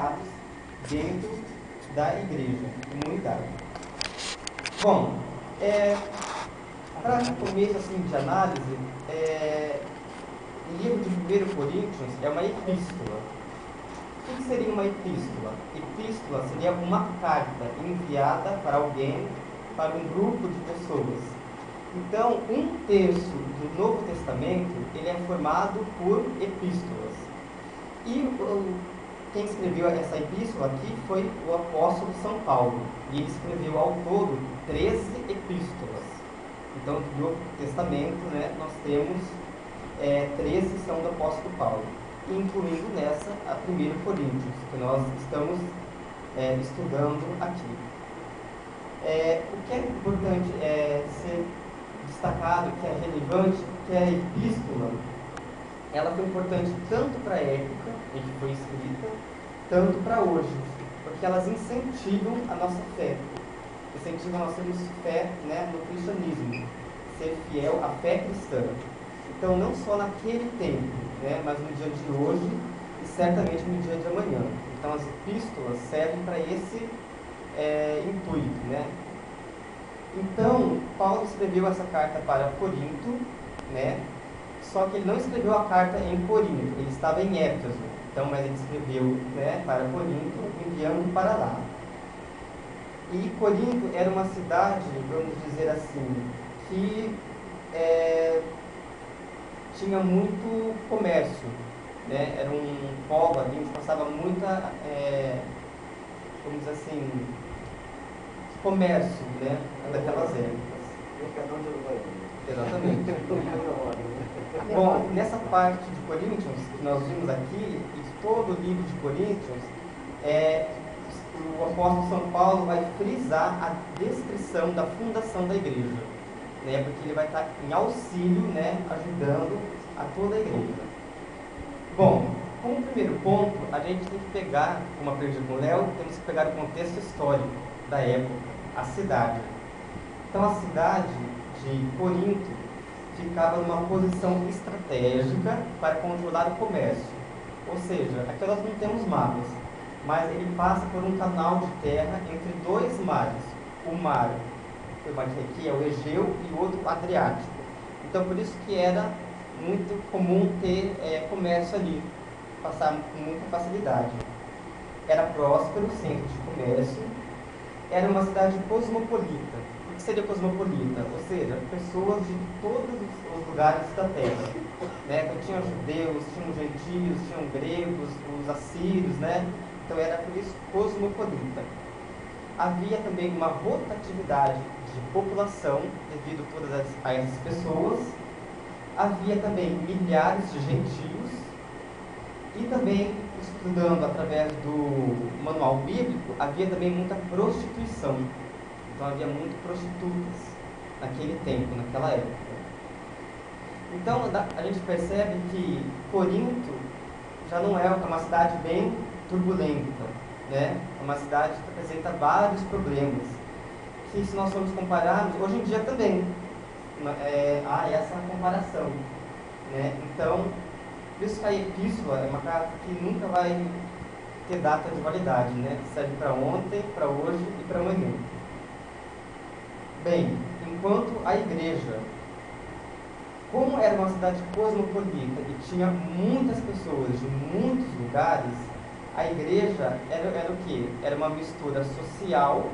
espalhados dentro da igreja, comunidade. Bom, para começo assim, de análise, o livro de 1 Coríntios é uma epístola. O que seria uma epístola? Epístola seria uma carta enviada para alguém, para um grupo de pessoas. Então, 1/3 do Novo Testamento ele é formado por epístolas. E quem escreveu essa epístola aqui foi o apóstolo São Paulo. E ele escreveu ao todo 13 epístolas. Então, no Novo Testamento, né, nós temos 13 são do apóstolo Paulo, incluindo nessa a 1 Coríntios, que nós estamos estudando aqui. O que é importante ser destacado, que é relevante, que a epístola ela foi importante tanto para a época em que foi escrita, tanto para hoje, porque elas incentivam a nossa fé, incentivam a nossa fé, né, no cristianismo, ser fiel à fé cristã. Então, não só naquele tempo, né, mas no dia de hoje e certamente no dia de amanhã. Então, as epístolas servem para esse intuito, né? Então, Paulo escreveu essa carta para Corinto, né? Só que ele não escreveu a carta em Corinto, ele estava em Éfeso. Então, mas ele escreveu, né, para Corinto, enviando para lá. E Corinto era uma cidade, vamos dizer assim, que tinha muito comércio, né? Era um polo ali onde passava muita, vamos dizer assim, comércio, né, daquelas épocas. Exatamente. Bom, nessa parte de Coríntios, que nós vimos aqui, e de todo o livro de Coríntios, o apóstolo São Paulo vai frisar a descrição da fundação da igreja, né, porque ele vai estar em auxílio, né, ajudando a toda a igreja. Bom, como primeiro ponto, a gente tem que pegar, como aprendi com o Léo, temos que pegar o contexto histórico da época, a cidade. Então, a cidade de Corinto ficava numa posição estratégica para controlar o comércio. Ou seja, aqui nós não temos mapas, mas ele passa por um canal de terra entre dois mares. O mar, que eu marquei aqui, é o Egeu e o outro o Adriático. Então, por isso que era muito comum ter comércio ali, passar com muita facilidade. Era próspero, centro de comércio, era uma cidade cosmopolita. O que seria cosmopolita? Ou seja, pessoas de todos os lugares da terra. Né? Então, tinham judeus, tinham gentios, tinham gregos, os assírios, né? Então era por isso cosmopolita. Havia também uma rotatividade de população devido a todas essas pessoas. Havia também milhares de gentios e também, estudando através do manual bíblico, havia também muita prostituição. Então havia muito prostitutas naquele tempo, naquela época. Então a gente percebe que Corinto já não é uma cidade bem turbulenta, né? É uma cidade que apresenta vários problemas, que se nós formos compararmos, hoje em dia também, há essa comparação, né? Então, por isso que a epístola é uma carta que nunca vai ter data de validade, né? Serve para ontem, para hoje e para amanhã. Bem, enquanto a igreja, como era uma cidade cosmopolita e tinha muitas pessoas de muitos lugares, a igreja era o quê? Era uma mistura social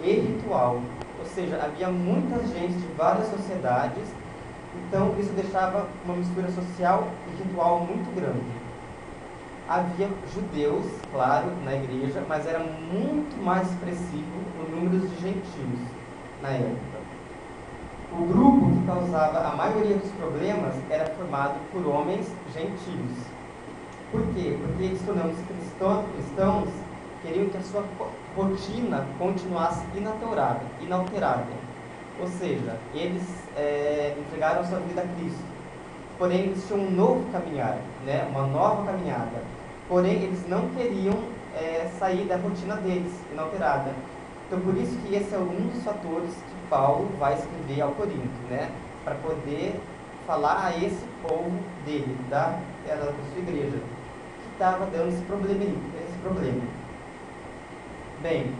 e ritual. Ou seja, havia muita gente de várias sociedades, então isso deixava uma mistura social e ritual muito grande. Havia judeus, claro, na igreja, mas era muito mais expressivo no número de gentios na época. O grupo que causava a maioria dos problemas era formado por homens gentios. Por quê? Porque eles, tornando-se cristãos, queriam que a sua rotina continuasse inalterada. Ou seja, eles entregaram sua vida a Cristo. Porém, eles tinham um novo caminhar, né? Uma nova caminhada. Porém, eles não queriam sair da rotina deles, inalterada. Então, por isso que esse é um dos fatores que Paulo vai escrever ao Corinto, né? Para poder falar a esse povo dele, da sua igreja, que estava dando esse problema. Bem,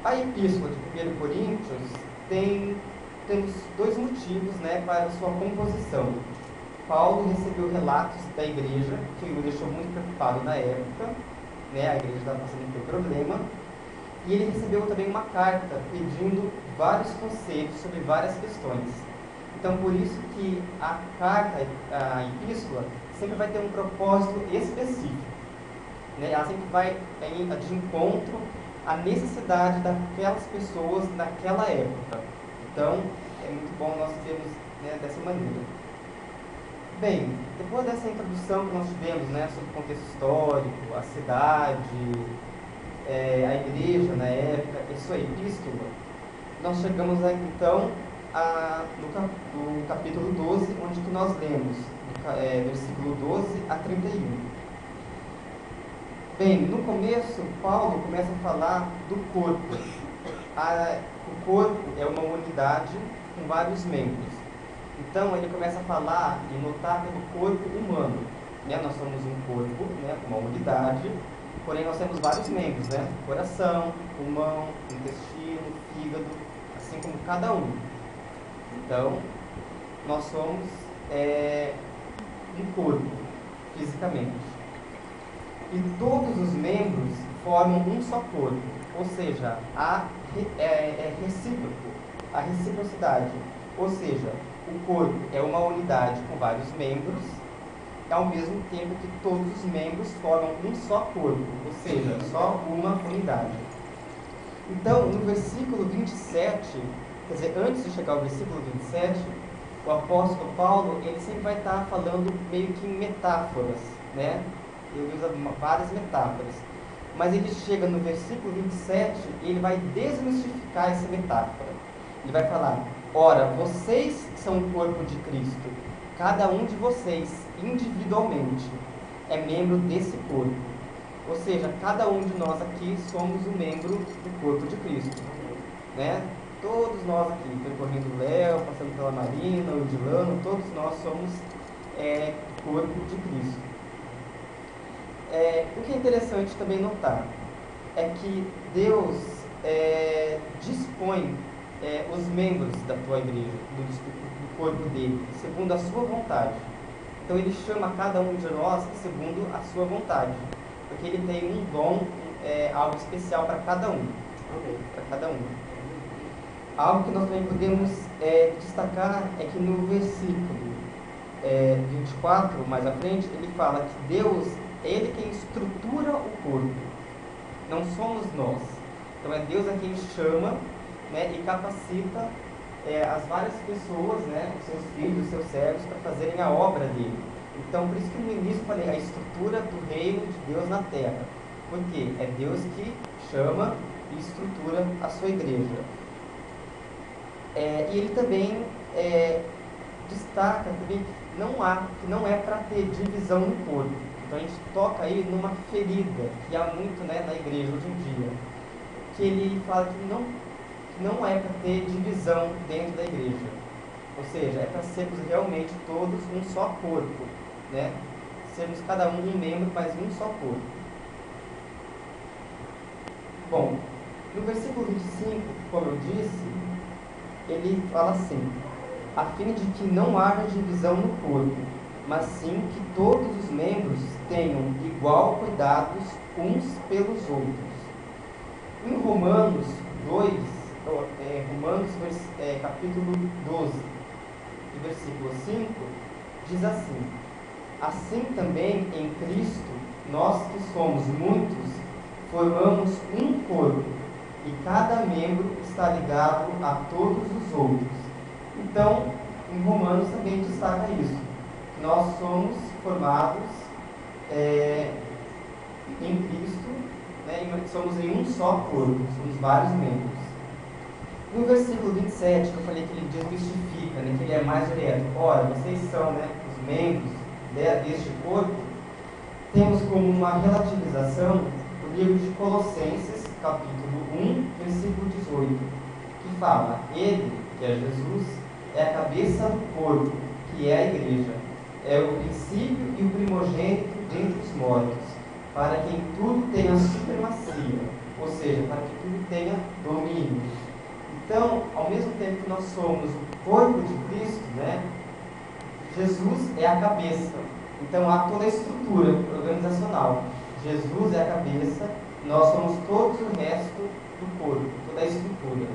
a epístola de 1 Coríntios temos dois motivos, né, para sua composição. Paulo recebeu relatos da igreja, que o deixou muito preocupado na época, né, a igreja estava passando por problema, e ele recebeu também uma carta pedindo vários conselhos sobre várias questões. Então, por isso que a carta, a epístola, sempre vai ter um propósito específico, né? Ela sempre vai de encontro à necessidade daquelas pessoas naquela época. Então, é muito bom nós vermos, né, dessa maneira. Bem, depois dessa introdução que nós tivemos, né, sobre o contexto histórico, a cidade, a igreja na época e sua epístola, nós chegamos então no capítulo 12, onde que nós lemos, versículo 12 a 31. Bem, no começo, Paulo começa a falar do corpo. O corpo é uma unidade com vários membros. Então, ele começa a falar e notar pelo corpo humano. Né? Nós somos um corpo, né, uma unidade, porém nós temos vários membros, né? Coração, pulmão, intestino, fígado, assim como cada um. Então, nós somos um corpo, fisicamente. E todos os membros formam um só corpo, ou seja, é recíproco, a reciprocidade. Ou seja, o corpo é uma unidade com vários membros, ao mesmo tempo que todos os membros formam um só corpo, ou seja, só uma unidade. Então, no versículo 27, quer dizer, antes de chegar ao versículo 27, o apóstolo Paulo, ele sempre vai estar falando meio que em metáforas, né? Ele usa várias metáforas. Mas ele chega no versículo 27 e ele vai desmistificar essa metáfora. Ele vai falar: ora, vocês são o corpo de Cristo. Cada um de vocês, individualmente, é membro desse corpo. Ou seja, cada um de nós aqui somos um membro do corpo de Cristo. Né? Todos nós aqui, percorrendo o Léo, passando pela Marina, o Edilano, todos nós somos o corpo de Cristo. O que é interessante também notar é que Deus dispõe os membros da tua igreja, do corpo dele, segundo a sua vontade. Então ele chama cada um de nós segundo a sua vontade, porque ele tem um dom, algo especial para cada um. Para cada um. Algo que nós também podemos destacar é que no versículo 24, mais à frente, ele fala que Deus, ele quem estrutura o corpo, não somos nós. Então é Deus a quem chama, né, e capacita as várias pessoas, né, os seus filhos, os seus servos, para fazerem a obra dele. Então, por isso que no início eu falei a estrutura do reino de Deus na terra. Porque é Deus que chama e estrutura a sua igreja. E ele também destaca também que não é para ter divisão no corpo. Então a gente toca aí numa ferida que há muito, né, na igreja hoje em dia. Que ele fala que não é para ter divisão dentro da igreja. Ou seja, é para sermos realmente todos um só corpo. Né? Sermos cada um membro, mas um só corpo. Bom, no versículo 25, como eu disse, ele fala assim: a fim de que não haja divisão no corpo, mas sim que todos os membros tenham igual cuidados uns pelos outros. Em Romanos 2, capítulo 12, versículo 5, diz assim: assim também em Cristo, nós que somos muitos, formamos um corpo, e cada membro está ligado a todos os outros. Então, em Romanos também destaca isso. Nós somos formados em Cristo, né, somos em um só corpo, somos vários membros. No versículo 27, que eu falei que ele desmistifica, né, que ele é mais direto. Ora, vocês são, né, os membros deste corpo. Temos como uma relativização o livro de Colossenses, capítulo 1, versículo 18, que fala: ele, que é Jesus, é a cabeça do corpo, que é a igreja. É o princípio e o primogênito dentre os mortos, para que em tudo tenha supremacia, ou seja, para que tudo tenha domínio. Então, ao mesmo tempo que nós somos o corpo de Cristo, né, Jesus é a cabeça. Então há toda a estrutura organizacional. Jesus é a cabeça, nós somos todos o resto do corpo, toda a estrutura.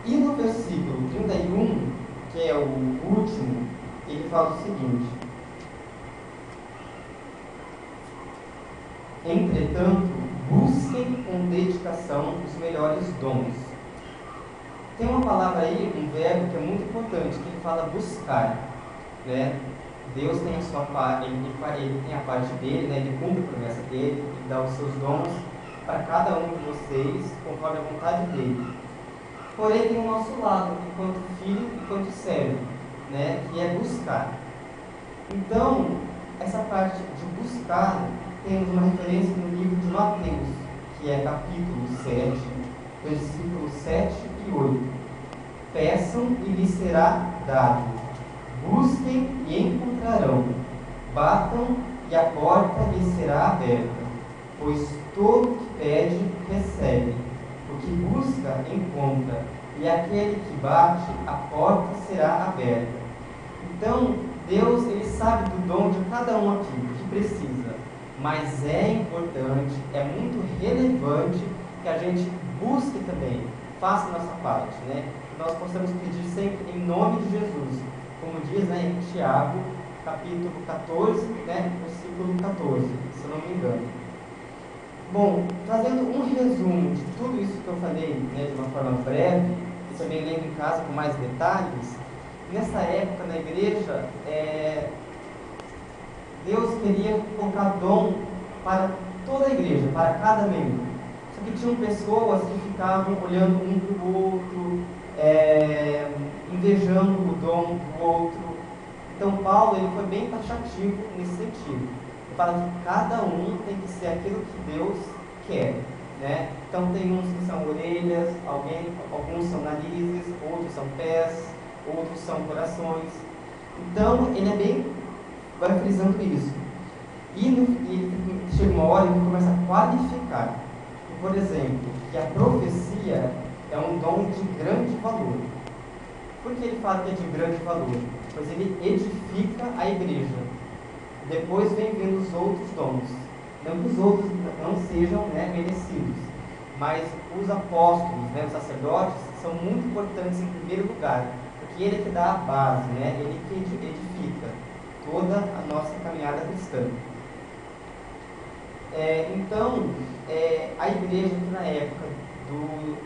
E no versículo 31, que é o último, ele fala o seguinte: entretanto, busquem com dedicação os melhores dons. Tem uma palavra aí, um verbo que é muito importante, que ele fala buscar, né? Deus tem a sua parte, ele tem a parte dele, né? Ele cumpre a promessa dele, ele dá os seus dons para cada um de vocês, conforme a vontade dele. Porém, tem o nosso lado, enquanto filho, enquanto servo, né? Que é buscar. Então, essa parte de buscar, temos uma referência no livro de Mateus, que é capítulo 7, versículos 7 e 8. Peçam e lhes será dado. Busquem e encontrarão. Batam e a porta lhes será aberta. Pois todo que pede, recebe. O que busca, encontra. E aquele que bate, a porta será aberta. Então, Deus, ele sabe do dom de cada um aqui, o que precisa. Mas é importante, é muito relevante que a gente busque também, faça a nossa parte, né? Que nós possamos pedir sempre em nome de Jesus, como diz, né, em Tiago, capítulo 14, né, versículo 14, se eu não me engano. Bom, fazendo um resumo de tudo isso que eu falei, né, de uma forma breve, e também lendo em casa com mais detalhes, nessa época na igreja, Deus queria colocar dom para toda a igreja, para cada membro. Só que tinham pessoas que ficavam olhando um para o outro, invejando o dom do outro. Então Paulo, ele foi bem taxativo nesse sentido. Ele fala que cada um tem que ser aquilo que Deus quer, né? Então tem uns que são orelhas, alguns são narizes, outros são pés, outros são corações. Então ele é bem, vai frisando isso. E chega uma hora que ele começa a qualificar. Por exemplo, que a profecia é um dom de grande valor. Por que ele fala que é de grande valor? Pois ele edifica a igreja. Depois vem vindo os outros dons. Não que os outros não sejam, né, merecidos, mas os apóstolos, né, os sacerdotes, são muito importantes em primeiro lugar, porque ele é que dá a base, né, ele que edifica toda a nossa caminhada cristã. Então, a igreja que na época do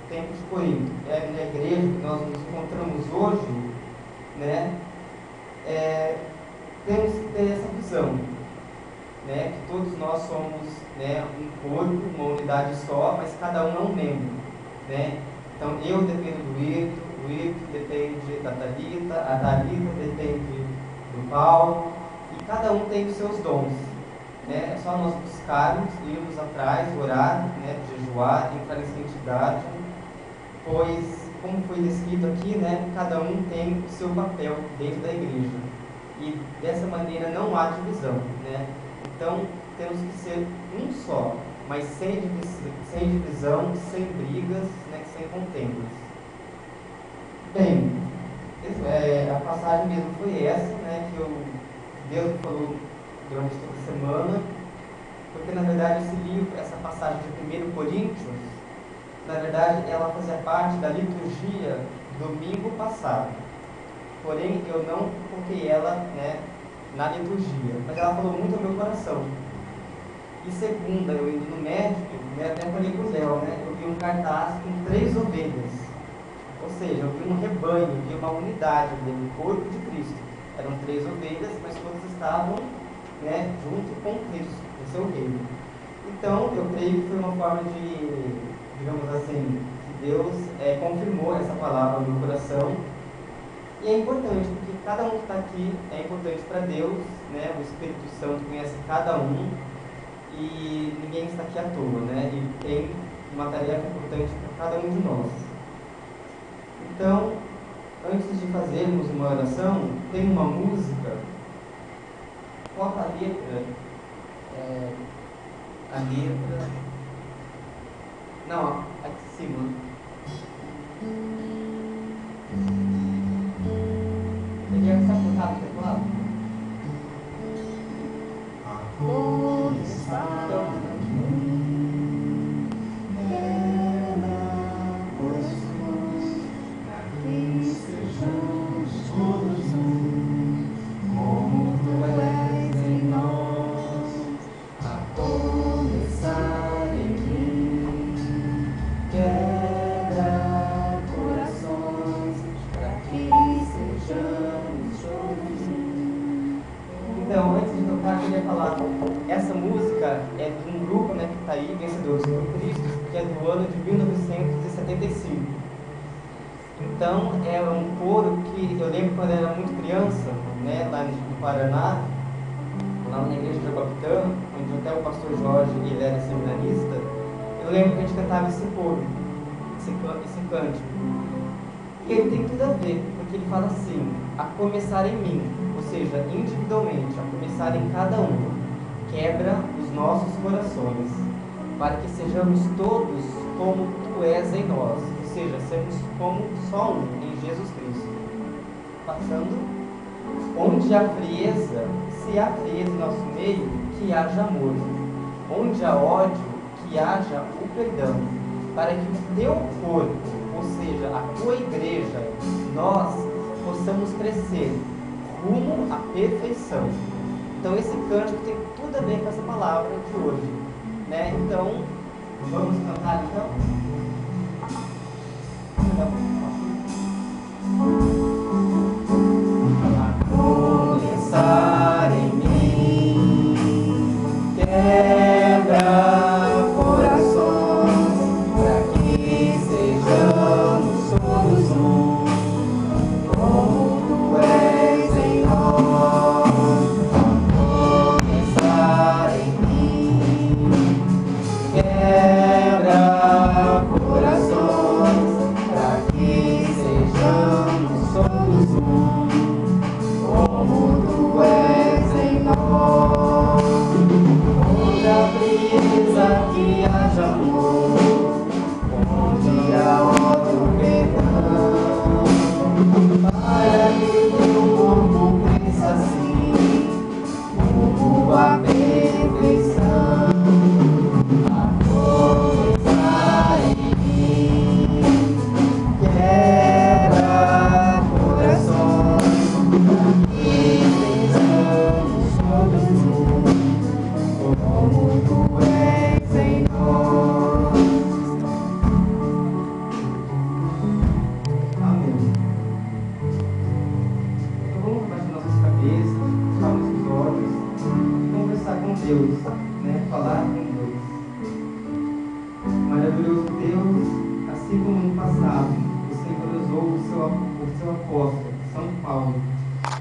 tempo de Corinto, a igreja que nós nos encontramos hoje, né, temos que ter essa visão, né, que todos nós somos, né, um corpo, uma unidade só, mas cada um é um membro, né? Então eu dependo do Ito, o Ito depende da Thalita, a Thalita depende do Paulo, e cada um tem os seus dons, né? É só nós buscarmos, irmos atrás, orar, né, jejuar, entrar em santidade, pois, como foi descrito aqui, né, cada um tem o seu papel dentro da igreja, e dessa maneira não há divisão, né? Então, temos que ser um só, mas sem divisão, sem brigas, né, sem contendas. Bem, a passagem mesmo foi essa, né, que Deus falou durante toda a semana, porque na verdade esse livro, essa passagem de 1 Coríntios, na verdade ela fazia parte da liturgia domingo passado. Porém, eu não coloquei ela, né, na liturgia, mas ela falou muito ao meu coração. E segunda, eu indo no médico, né, até falei com o Léo, né, eu vi um cartaz com 3 ovelhas. Ou seja, eu vi um rebanho, eu vi uma unidade, um corpo de Cristo. Eram 3 ovelhas, mas todas estavam, né, junto com Cristo, o seu reino. Então, eu creio que foi uma forma de, digamos assim, que Deus confirmou essa palavra no meu coração. E é importante, porque cada um que está aqui é importante para Deus, né? O Espírito Santo conhece cada um e ninguém está aqui à toa, né? E tem uma tarefa importante para cada um de nós. Então, antes de fazermos uma oração, tem uma música, coloca a letra a letra. Não, ó, aqui em cima. Você quer que você apontar no teclado? Então, antes de tocar, eu queria falar, essa música é de um grupo, né, que está aí, Vencedores por Cristo, que é do ano de 1975. Então, é um coro que eu lembro quando eu era muito criança, né, lá no Paraná, lá na igreja de Jabapitã, onde até o pastor Jorge, ele era seminarista, eu lembro que a gente cantava esse coro, esse cântico. E ele tem tudo a ver, porque ele fala assim, a começar em mim, ou seja, individualmente, a começar em cada um, quebra os nossos corações, para que sejamos todos como tu és em nós, ou seja, sermos como só um, em Jesus Cristo. Passando, onde há frieza, se há frieza em nosso meio, que haja amor, onde há ódio, que haja o perdão, para que o teu corpo, ou seja, a tua igreja, nós possamos crescer rumo à perfeição. Então esse cântico tem tudo a ver com essa palavra de hoje, né? Então, vamos cantar então? Começar em mim, quebra que haja amor, onde há ódio, perdão, para que teu corpo cresça assim, rumo à perfeição. A começar em mim, quebra corações, e sejamos todos um, como tu és em nós. Amém. Então vamos baixar nossas cabeças, fechar nossos olhos e conversar com Deus, né? Falar com Deus. Maravilhoso Deus, assim como no passado, o Senhor usou o seu apóstolo, São Paulo,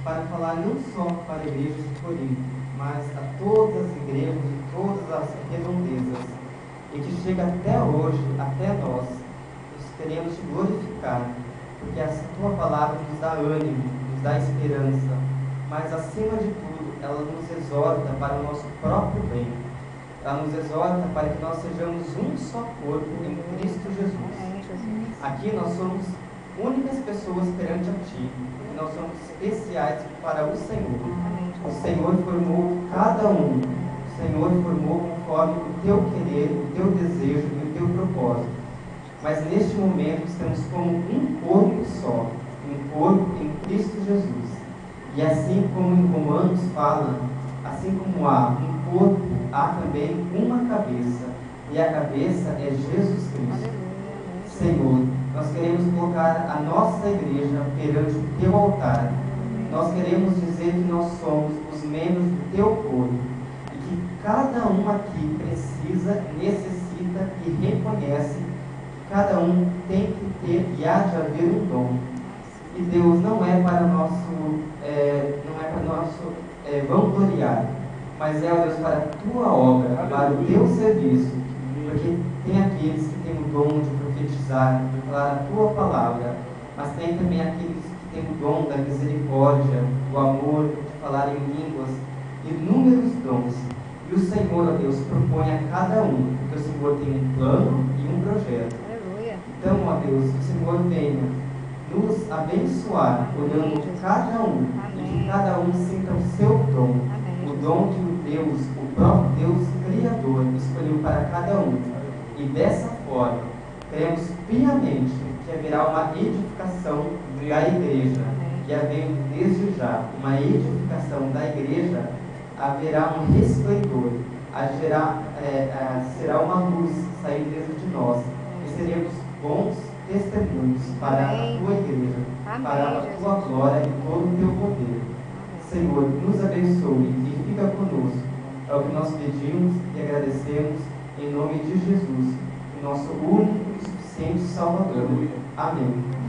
para falar não só para a igreja de Corinto, mas a todas as igrejas de todas as redondezas, e que chega até hoje, até nós queremos te glorificar, porque a tua palavra nos dá ânimo, nos dá esperança, mas acima de tudo, ela nos exorta para o nosso próprio bem. Ela nos exorta para que nós sejamos um só corpo em Cristo Jesus. Aqui nós somos únicas pessoas perante a Ti, e nós somos especiais para o Senhor. O Senhor formou cada um. O Senhor formou conforme o Teu querer, o Teu desejo e o Teu propósito. Mas neste momento estamos como um corpo só, um corpo em Cristo Jesus. E assim como em Romanos fala, assim como há um corpo, há também uma cabeça, e a cabeça é Jesus Cristo. Senhor, nós queremos colocar a nossa igreja perante o Teu altar. Nós queremos dizer que nós somos os membros do Teu corpo, e que cada um aqui precisa, necessita e reconhece que cada um tem que ter e há de haver um dom. E Deus não é para nosso vangloriar, mas é, ó Deus, para a Tua obra, para o Teu serviço, porque tem aqueles que têm o dom de profetizar, de falar a Tua palavra, mas tem também aqueles que têm o dom da misericórdia, do amor, de falar em línguas, inúmeros dons. E E o Senhor, ó Deus, propõe a cada um, porque o Senhor tem um plano e um projeto. Aleluia. Então, ó Deus, que o Senhor venha nos abençoar, olhando cada um, e que cada um sinta o seu dom, o dom que o Deus, o próprio Deus Criador, escolheu para cada um. E dessa forma, cremos piamente que haverá uma edificação da igreja, que havendo desde já uma edificação da igreja, haverá um resplendor, será uma luz sair dentro de nós, e seremos bons testemunhos para a tua igreja, para a tua glória e todo o teu poder. Senhor, nos abençoe e fica conosco. É o que nós pedimos e agradecemos em nome de Jesus, o nosso único e suficiente Salvador. Amém.